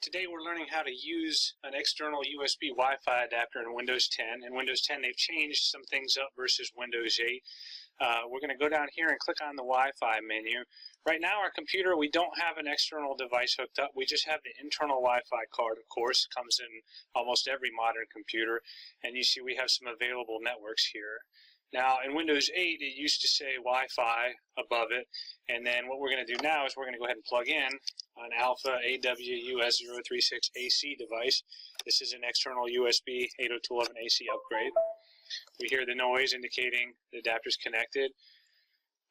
Today we're learning how to use an external USB Wi-Fi adapter in Windows 10. In Windows 10 they've changed some things up versus Windows 8. We're going to go down here and click on the Wi-Fi menu. Right now our computer, we don't have an external device hooked up. We just have the internal Wi-Fi card, of course. It comes in almost every modern computer. And you see we have some available networks here. Now in Windows 8 it used to say Wi-Fi above it. And then what we're going to do now is we're going to go ahead and plug in an Alfa AWUS036AC device. This is an external USB 802.11ac upgrade. We hear the noise indicating the adapter is connected.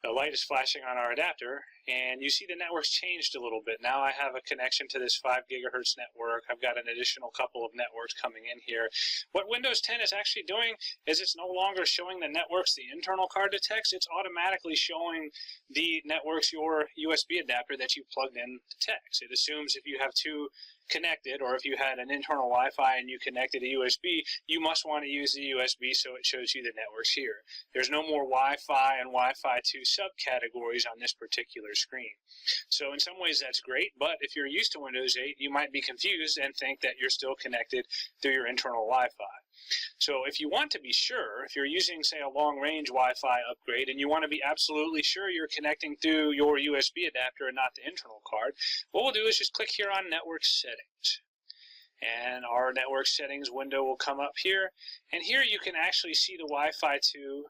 The light is flashing on our adapter, and you see the network's changed a little bit. Now I have a connection to this 5 gigahertz network. I've got an additional couple of networks coming in here. What Windows 10 is actually doing is it's no longer showing the networks the internal card detects. It's automatically showing the networks your USB adapter that you plugged in detects. It assumes if you have two connected, or if you had an internal Wi-Fi and you connected a USB, you must want to use the USB, so it shows you the networks here. There's no more Wi-Fi and Wi-Fi 2 subcategories on this particular screen. So in some ways that's great, but if you're used to Windows 8, you might be confused and think that you're still connected through your internal Wi-Fi. So if you want to be sure, if you're using, say, a long-range Wi-Fi upgrade and you want to be absolutely sure you're connecting through your USB adapter and not the internal card, what we'll do is just click here on Network Settings. And our Network Settings window will come up here. And here you can actually see the Wi-Fi 2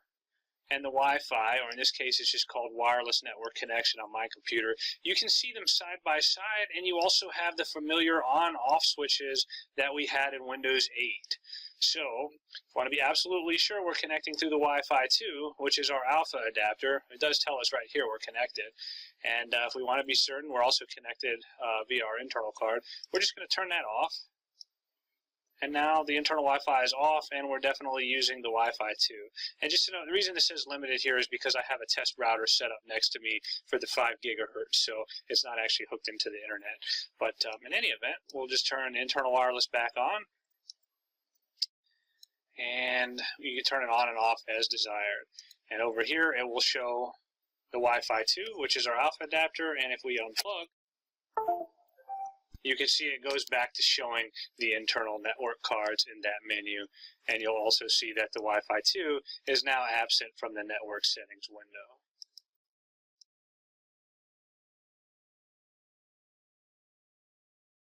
and the Wi-Fi, or in this case it's just called wireless network connection on my computer. You can see them side by side, and you also have the familiar on-off switches that we had in Windows 8. So, if we want to be absolutely sure we're connecting through the Wi-Fi 2, which is our Alpha adapter, it does tell us right here we're connected. And if we want to be certain we're also connected via our internal card, we're just going to turn that off. And now the internal Wi-Fi is off, and we're definitely using the Wi-Fi 2. And just to know, the reason this says limited here is because I have a test router set up next to me for the 5 gigahertz, so it's not actually hooked into the internet. But in any event, we'll just turn internal wireless back on. And you can turn it on and off as desired. And over here it will show the Wi-Fi 2, which is our Alpha adapter, and if we unplug, you can see it goes back to showing the internal network cards in that menu, and you'll also see that the Wi-Fi 2 is now absent from the network settings window.